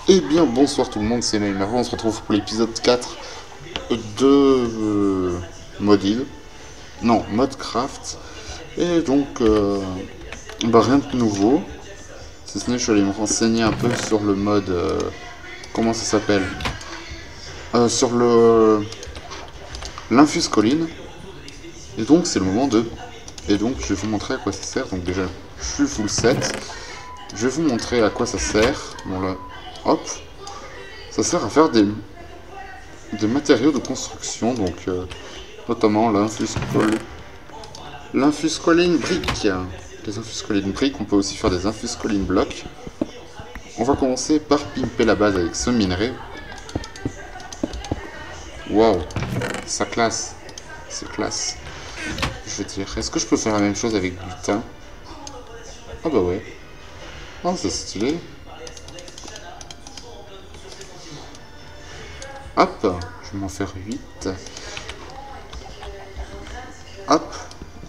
Eh bien, bonsoir tout le monde, c'est Neymar. On se retrouve pour l'épisode 4 de Modil. Non, Modcraft. Et donc, rien de nouveau. Si ce n'est, je suis allé me renseigner un peu sur le mode. Comment ça s'appelle Sur le. L'Infuse Colline. Et donc, c'est le moment de. Et donc, je vais vous montrer à quoi ça sert. Donc, déjà, je suis full set. Je vais vous montrer à quoi ça sert. Bon, là, hop. Ça sert à faire des matériaux de construction, donc notamment l'infuscoline brique. Les infuscolines briques, on peut aussi faire des infuscolines blocs. On va commencer par pimper la base avec ce minerai. Waouh, ça classe, c'est classe. Je veux dire, est-ce que je peux faire la même chose avec du thym? Ah bah ouais. Oh, c'est stylé. Hop, je vais m'en faire 8. Hop,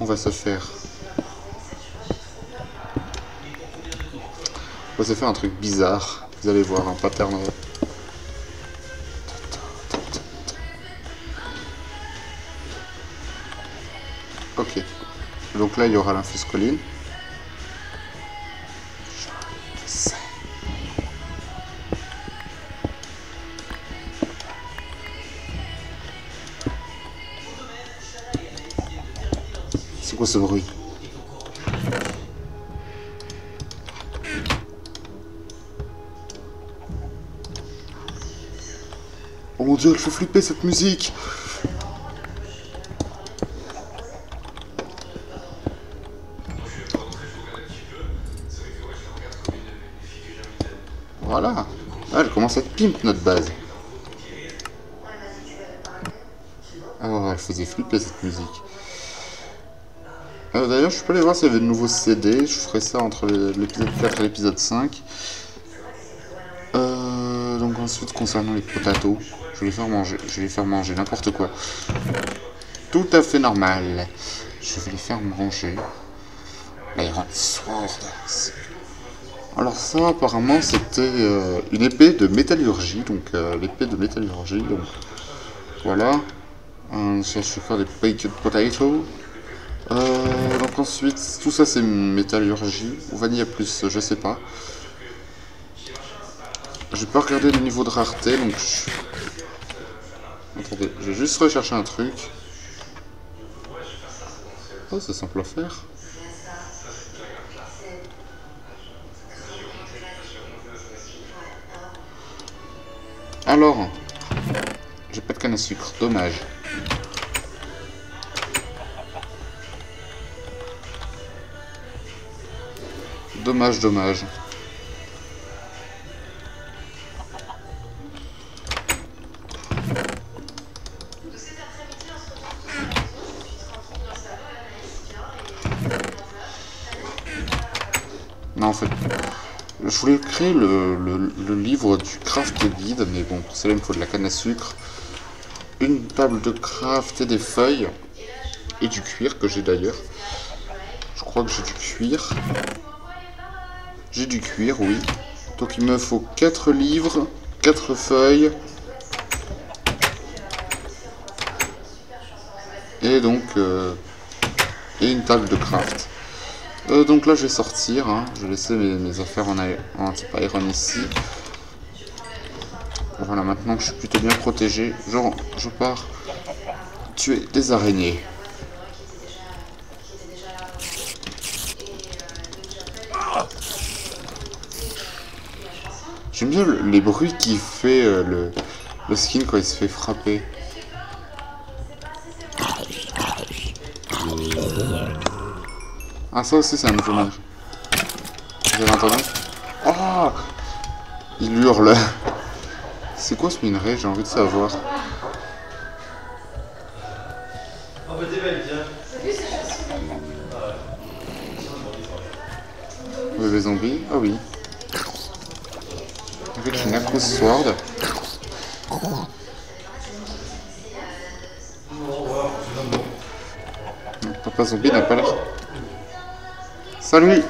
on va se faire... On va se faire un truc bizarre. Vous allez voir un pattern. Ok. Donc là, il y aura l'infuscoline. C'est quoi ce bruit? Oh mon dieu, elle fait flipper cette musique! Voilà. Ah, elle commence à être pimp notre base. Ah, elle faisait flipper cette musique. D'ailleurs, je peux aller voir s'il y avait de nouveaux CD. Je ferai ça entre l'épisode 4 et l'épisode 5. Donc ensuite, concernant les potatoes, je vais les faire manger n'importe quoi. Tout à fait normal. Je vais les faire manger. L'Iron Sword. Alors ça, apparemment, c'était une épée de métallurgie. Donc l'épée de métallurgie. Donc voilà. Je vais faire des baked potatoes. Donc ensuite, tout ça c'est métallurgie ou vanilla plus, je sais pas. J'ai pas regardé le niveau de rareté, donc attendez, je vais juste rechercher un truc. Oh, c'est simple à faire. Alors, j'ai pas de canne à sucre, dommage. Dommage, dommage. Non, en fait, je voulais créer le livre du craft guide, mais bon, pour cela il me faut de la canne à sucre, une table de craft et des feuilles, et du cuir que j'ai d'ailleurs. Je crois que j'ai du cuir. J'ai du cuir, oui. Donc il me faut 4 livres, 4 feuilles. Et donc... et une table de craft. Donc là je vais sortir, hein. Je vais laisser mes affaires en type iron ici. Voilà, maintenant que je suis plutôt bien protégé, je pars tuer des araignées. J'aime bien les bruits qu'il fait le skin quand il se fait frapper. Ah, ça aussi c'est un nouveau mage. Vous avez entendu? Oh, il hurle. C'est quoi ce minerai? J'ai envie de savoir. Bébé zombie? Ah oui. Avec une Aquos Sword. Papa zombie n'a pas l'air. Salut!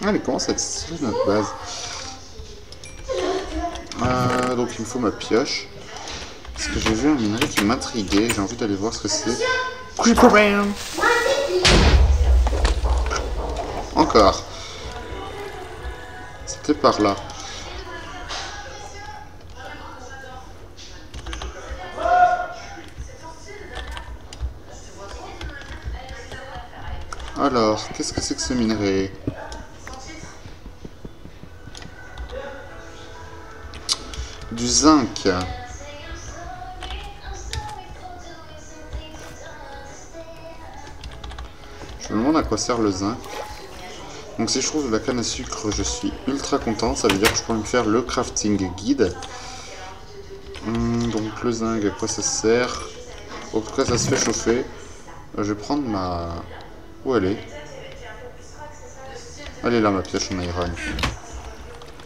Ah, mais comment ça être stylé notre base. Donc il me faut ma pioche. Parce que j'ai vu un minerai qui m'intriguait. J'ai envie d'aller voir ce que c'est. Creeper. Encore. C'était par là. Alors, qu'est-ce que c'est que ce minerai? Du zinc. Je me demande à quoi sert le zinc. Donc si je trouve de la canne à sucre, je suis ultra content. Ça veut dire que je peux me faire le crafting guide. Donc le zinc, à quoi ça sert? En tout cas, ça se fait chauffer. Je vais prendre ma... Où elle est? Elle est là, ma pioche en iron.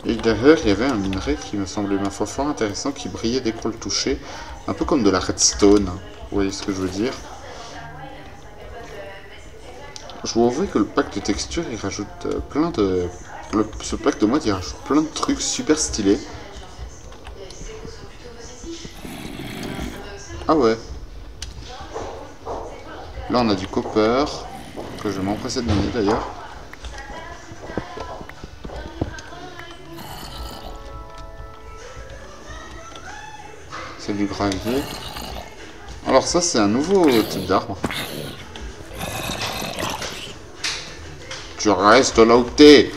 Et derrière, il y avait un minerai qui me semblait ma foi fort intéressant, qui brillait dès qu'on le touchait. Un peu comme de la redstone. Vous voyez ce que je veux dire? Je vous avoue que le pack de textures, il rajoute plein de... Ce pack de mode, il rajoute plein de trucs super stylés. Ah ouais. Là, on a du copper, que je vais m'empresser de miner d'ailleurs. C'est du gravier. Alors ça, c'est un nouveau type d'arbre. Tu restes là où t'es.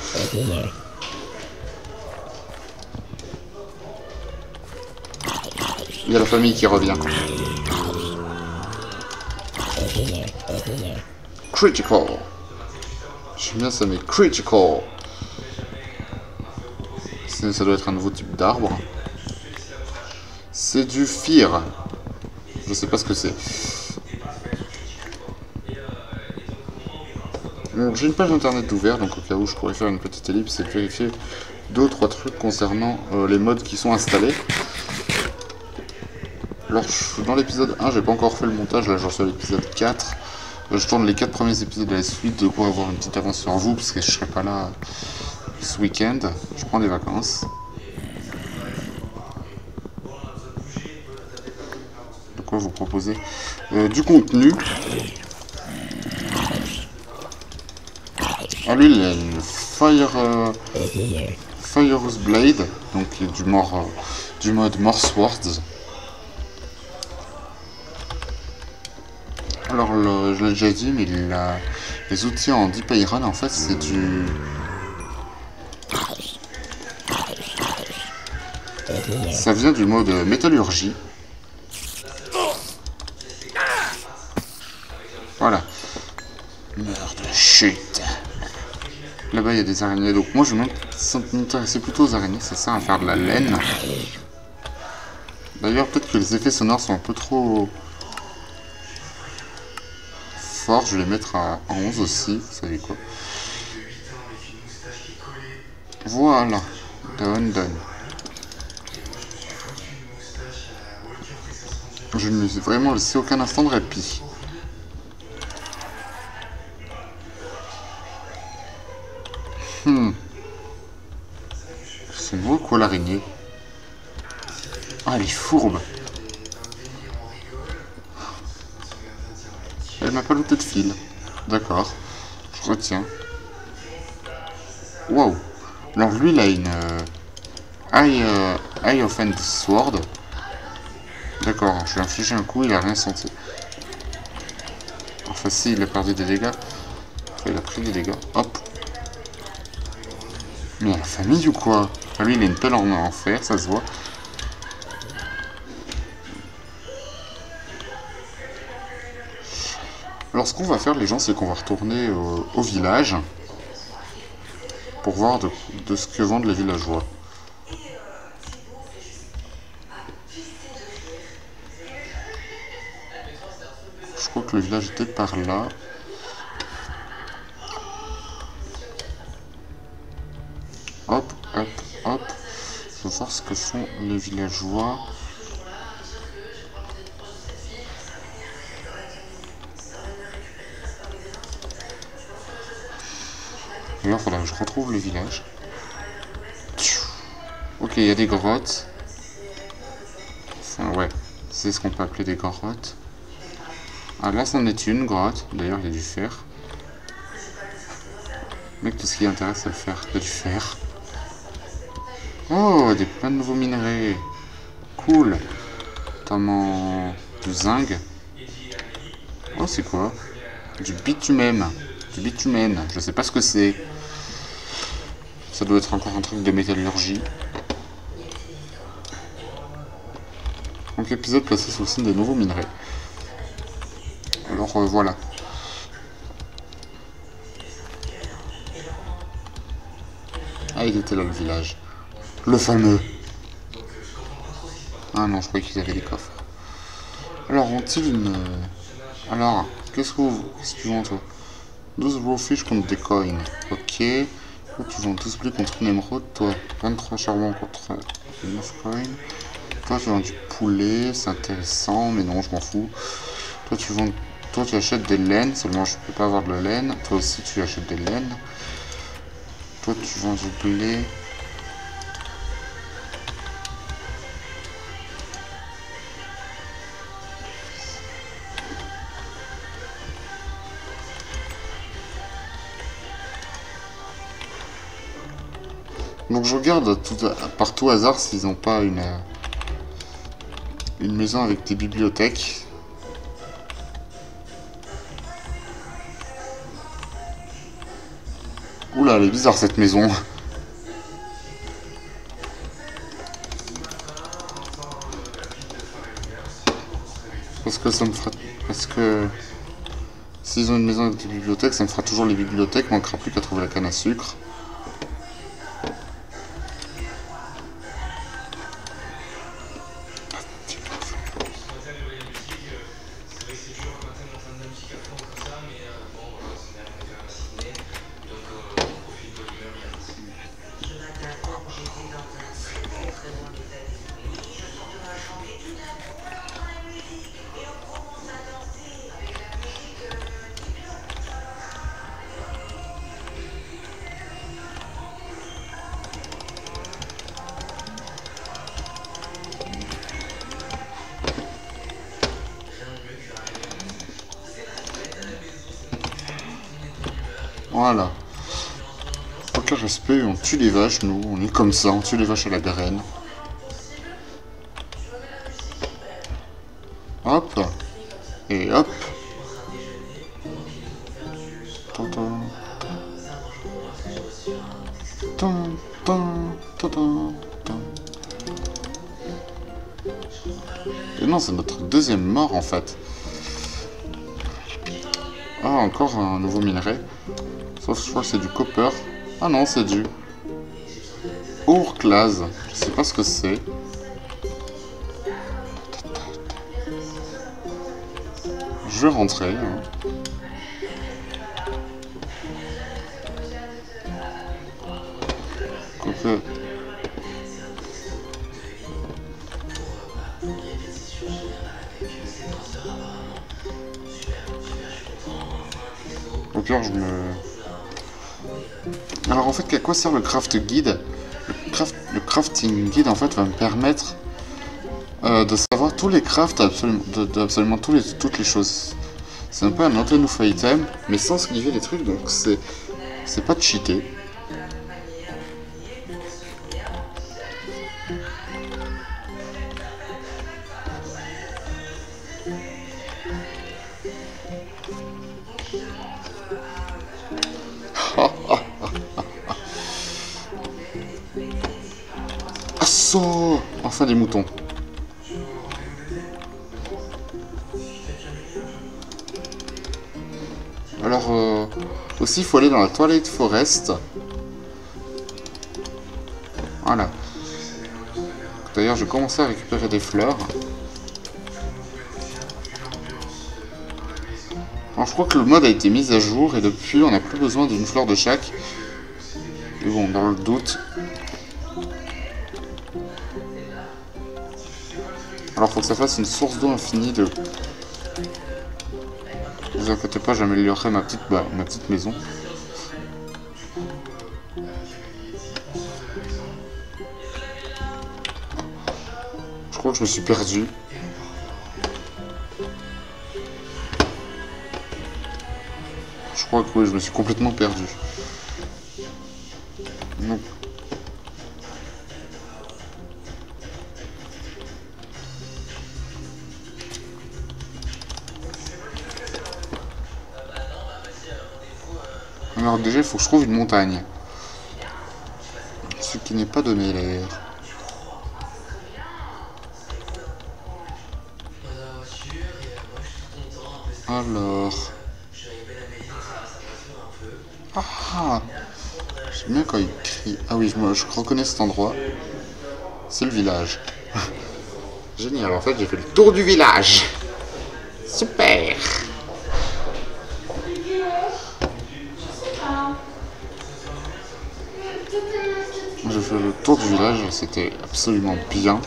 Il y a la famille qui revient. Critical. J'aime bien ça, mais critical. Ça doit être un nouveau type d'arbre. C'est du fear. Je sais pas ce que c'est. J'ai une page internet ouverte, donc au cas où je pourrais faire une petite ellipse et vérifier 2 ou 3 trucs concernant les mods qui sont installés. Alors, dans l'épisode 1, j'ai pas encore fait le montage, là j'en suis à l'épisode 4. Je tourne les 4 premiers épisodes de la suite, de quoi avoir une petite avance sur vous, parce que je serai pas là ce week-end. Je prends des vacances. De quoi vous proposer du contenu. Ah lui, il a une Fire's Blade, donc du mode Morse Words. Alors, je l'ai déjà dit, mais les outils en Deep Iron, en fait, c'est du... Ça vient du mode métallurgie. Voilà. Merde, chute. Là-bas, il y a des araignées. Donc moi, je m'intéressais plutôt aux araignées. Ça sert à faire de la laine. D'ailleurs, peut-être que les effets sonores sont un peu trop forts. Je vais les mettre à 11 aussi. Vous savez quoi? Voilà. Done. Je ne me suis vraiment laissé aucun instant de répit. C'est beau quoi l'araignée? Ah, elle est fourbe. Elle m'a pas looté de fil. D'accord. Je retiens. Wow. Alors lui, il a une Eye of End Sword. D'accord, je lui ai infligé un coup, il a rien senti. Enfin si, il a perdu des dégâts. Enfin, il a pris des dégâts. Hop. Mais il a la famille ou quoi? Ah, lui, il a une pelle en fer, ça se voit. Alors ce qu'on va faire les gens, c'est qu'on va retourner au village pour voir de ce que vendent les villageois. Je crois que le village était par là. Hop. Je vais voir ce que font les villageois. D'ailleurs, il faudra que je retrouve le village. Ok, il y a des grottes. Enfin, ouais, c'est ce qu'on peut appeler des grottes. Ah, là, c'en est une grotte. D'ailleurs, il y a du fer. Mec, tout ce qui intéresse, c'est le fer. Il y a du fer. Oh, plein de nouveaux minerais. Cool. Notamment du zinc. Oh, c'est quoi? Du bitumen. Du bitumen. Je sais pas ce que c'est. Ça doit être encore un truc de métallurgie. Donc épisode placé sous le signe des nouveaux minerais. Alors voilà. Ah, il était là le village. Le fameux. Ah non, je croyais qu'ils avaient des coffres. Alors, ont-ils une... Alors, qu'est-ce que tu vends toi? 12 raw fish contre des coins. Ok. Toi, tu vends 12 blés contre une émeraude. Toi, 23 charbons contre 9 coins. Toi, tu vends du poulet. C'est intéressant, mais non, je m'en fous. Toi, tu achètes des laines. Seulement, je peux pas avoir de la laine. Toi aussi, tu achètes des laines. Toi, tu vends du blé. Donc je regarde par tout hasard s'ils n'ont pas une maison avec des bibliothèques. Oula, elle est bizarre cette maison. Parce que ça me fera... Parce que... S'ils ont une maison avec des bibliothèques, ça me fera toujours les bibliothèques, il manquera plus qu'à trouver la canne à sucre. Voilà. Aucun respect, on tue les vaches, nous. On est comme ça, on tue les vaches à la graine. Hop. Et hop. Et non, c'est notre deuxième mort en fait. Ah, encore un nouveau minerai. Sauf je crois que c'est du copper. Ah non, c'est du Ourclase. Je sais pas ce que c'est. Je vais rentrer. Hein. Copper. Au pire, je me... Alors en fait, à quoi sert le craft guide? Le crafting guide en fait va me permettre de savoir tous les crafts d'absolument toutes les choses. C'est un peu un anti-noof item, mais sans esquiver les trucs, donc c'est pas cheaté. Assaut! Enfin des moutons. Alors, aussi, il faut aller dans la Twilight Forest. Voilà. D'ailleurs, je commençais à récupérer des fleurs. Alors, je crois que le mode a été mis à jour et depuis, on n'a plus besoin d'une fleur de chaque. Mais bon, dans le doute. Alors, faut que ça fasse une source d'eau infinie de... Ne vous inquiétez pas, j'améliorerai ma petite maison. Je crois que je me suis perdu. Je crois que oui, je me suis complètement perdu. Non. Alors déjà, il faut que je trouve une montagne. Ce qui n'est pas donné l'air. Alors... Ah, j'aime bien quand il crie. Ah oui, je reconnais cet endroit. C'est le village. Génial, en fait, j'ai fait le tour du village. Super. J'ai fait le tour du village, c'était absolument bien.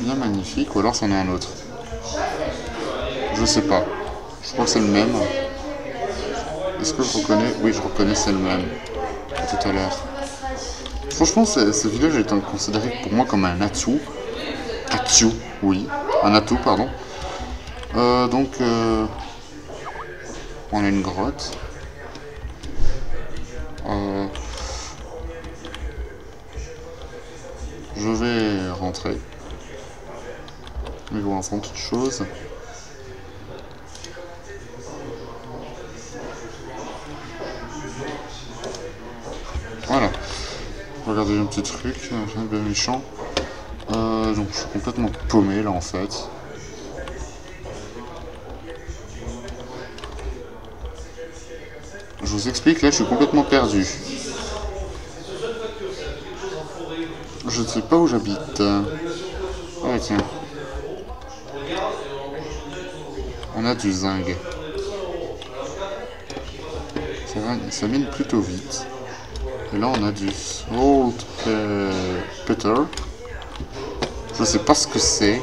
Bien magnifique, ou alors c'en est un autre. Je sais pas. Je crois que c'est le même. Est-ce que je reconnais? Oui, je reconnais, c'est le même. Tout à l'heure. Franchement, ce village est considéré pour moi comme un atout. Atout, oui. Un atout, pardon. Donc, on a une grotte. Je vais rentrer. Mais bon, avant toute chose. Voilà. Regardez un petit truc, rien de bien méchant. Donc je suis complètement paumé là en fait. Je vous explique, là je suis complètement perdu. Je ne sais pas où j'habite. Ah tiens. On a du zinc. Ça mine plutôt vite. Et là on a du salt peter. Je sais pas ce que c'est.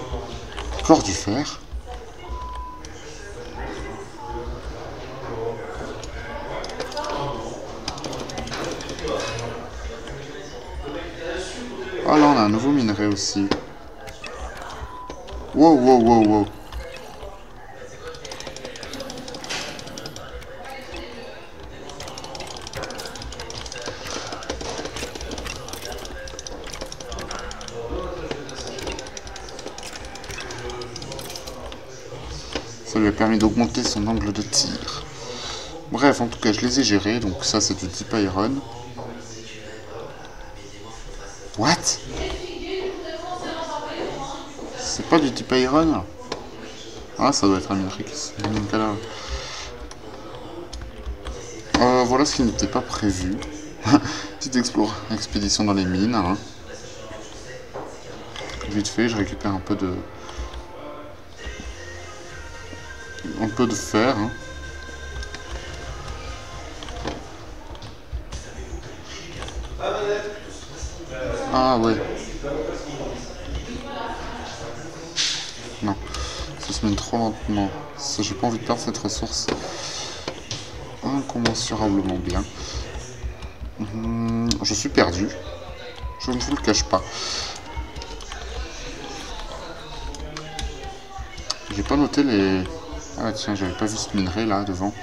Encore du fer. Ah là on a un nouveau minerai aussi. Wow wow wow wow. Ça lui a permis d'augmenter son angle de tir. Bref, en tout cas, je les ai gérés, donc ça c'est du type Iron. What? C'est pas du type Iron? Ah, ça doit être un minerai qui se voilà ce qui n'était pas prévu. Petite expédition dans les mines. Hein. Vite fait, je récupère un peu de fer. Hein. Ah ouais. Non, ça se mène trop lentement. J'ai pas envie de perdre cette ressource incommensurablement bien. Je suis perdu. Je ne vous le cache pas. J'ai pas noté les... Ah tiens, j'avais pas vu ce minerai là devant.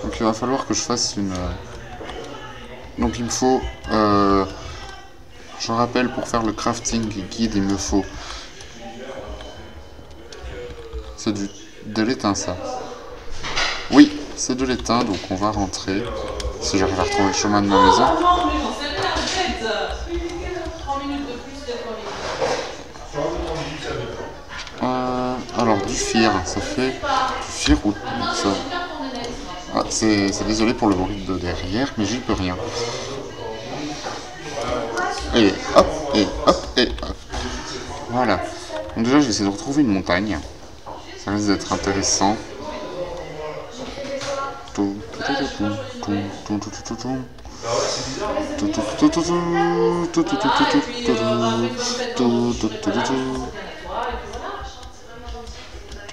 Donc il va falloir que je fasse une... Donc il me faut... Je rappelle, pour faire le crafting guide, il me faut... C'est de l'étain ça. Oui, c'est de l'étain, donc on va rentrer. Si j'arrive à retrouver le chemin de ma maison. Alors du fir, ça fait du fir ou ça. Ah, c'est désolé pour le bruit de derrière, mais j'y peux rien. Et hop, et hop, et hop. Voilà. Donc déjà, je vais essayer de retrouver une montagne. Ça risque d'être intéressant.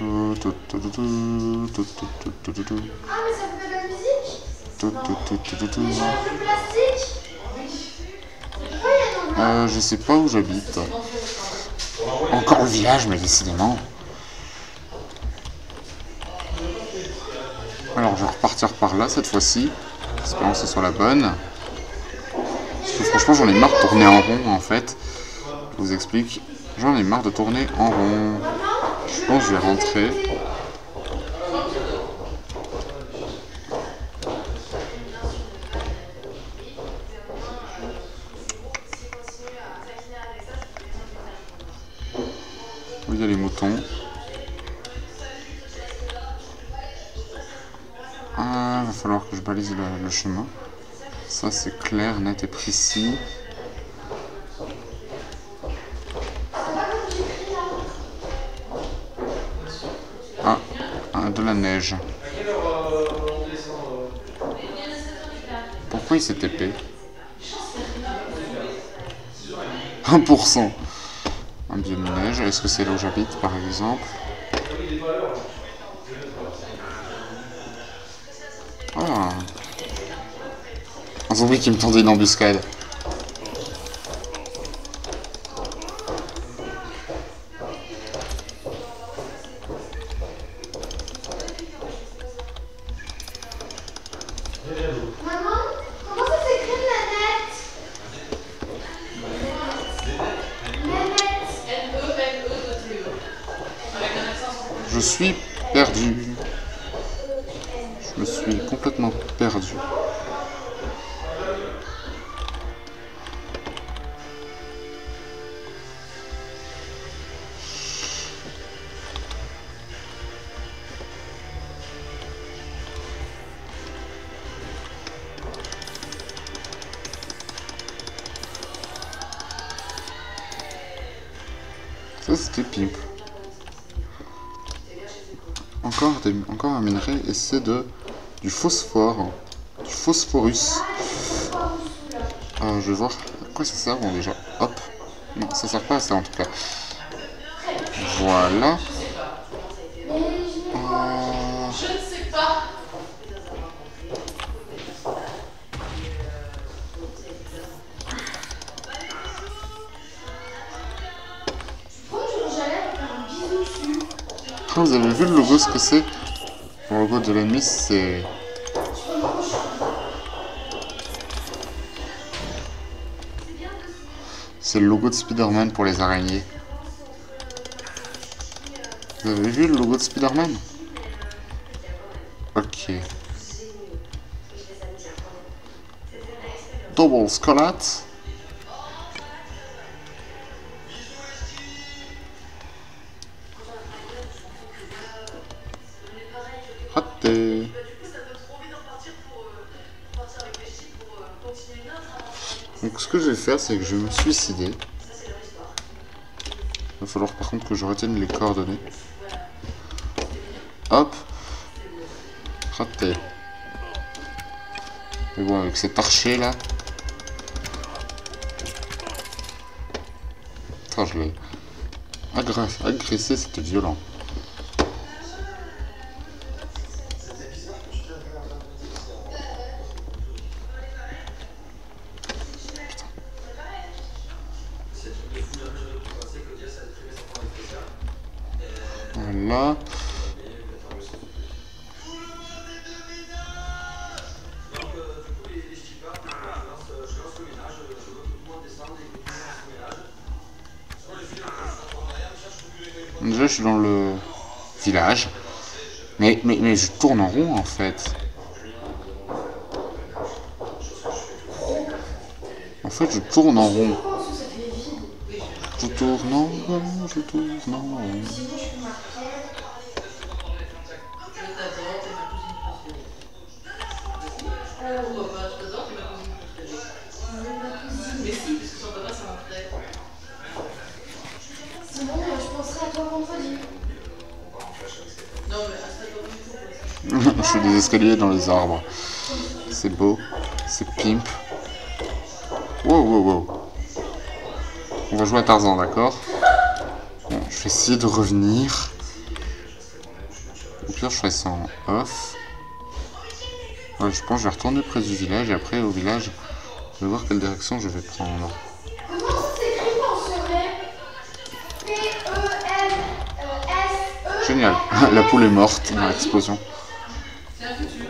Ah, mais ça fait de la musique. Mais j'aurais plus le plastique. Pourquoi il y a un Je sais pas où j'habite. Encore le village, mais décidément. Alors je vais repartir par là cette fois-ci. Espérons que ce soit la bonne. Parce que franchement j'en ai marre de tourner en rond en fait. Je vous explique. J'en ai marre de tourner en rond. Je pense que je vais rentrer. Où il y a les moutons. Ah, va falloir que je balise le chemin. Ça c'est clair, net et précis. Ah, de la neige. Pourquoi il s'est TP 1%. Un biome neige. Est-ce que c'est là où j'habite par exemple? Ah. Un zombie qui me tendait une embuscade. Maman, comment ça s'écrit Nanette? Nanette. N-E-N-E-T-E. Avec un accent sur le. Je suis perdu. Je me suis complètement perdu. Ça c'était Pimp. Encore un minerai et c'est du phosphore. Du phosphorus. Je vais voir à quoi ça sert bon déjà. Hop. Non, ça sert pas à ça en tout cas. Voilà. Je ne sais pas. Vous avez vu le logo, ce que c'est? Le logo de l'ennemi, c'est... C'est le logo de Spider-Man pour les araignées. Vous avez vu le logo de Spider-Man? Ok. Double Scolat. Raté. Donc ce que je vais faire, c'est que je vais me suicider. Il va falloir par contre que je retienne les coordonnées. Hop. Raté. Mais bon, avec cet archer là. Putain, je l'ai agressé, c'était violent. Voilà. Déjà, je suis dans le village. Mais je tourne en rond en fait. En fait, je tourne en rond. Je tourne en rond, je tourne en rond. Mais si, parce que son papa, c'est mon frère. Sinon, je penserai à toi vendredi. Non, mais reste pas du tout. Je fais des escaliers dans les arbres. C'est beau. C'est pimp. Wow, wow, wow. On va jouer à Tarzan, d'accord? Bon, je vais essayer de revenir. pire, je ferai ça en off. Ouais, je pense que je vais retourner près du village et après au village, je vais voir quelle direction je vais prendre. Comment ça s'écrit penserait? P-E-N-S-E. Génial, la poule est morte dans l'explosion. C'est un futur.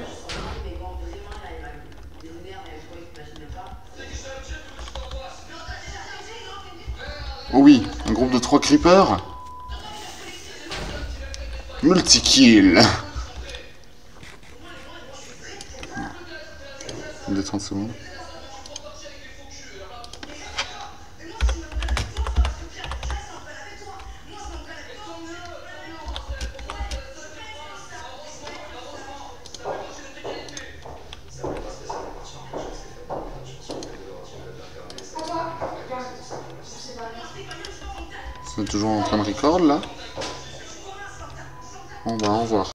Oh oui, un groupe de 3 creepers. Multi-kill. De 30 secondes. C'est toujours en train de record là. Bon bah au revoir.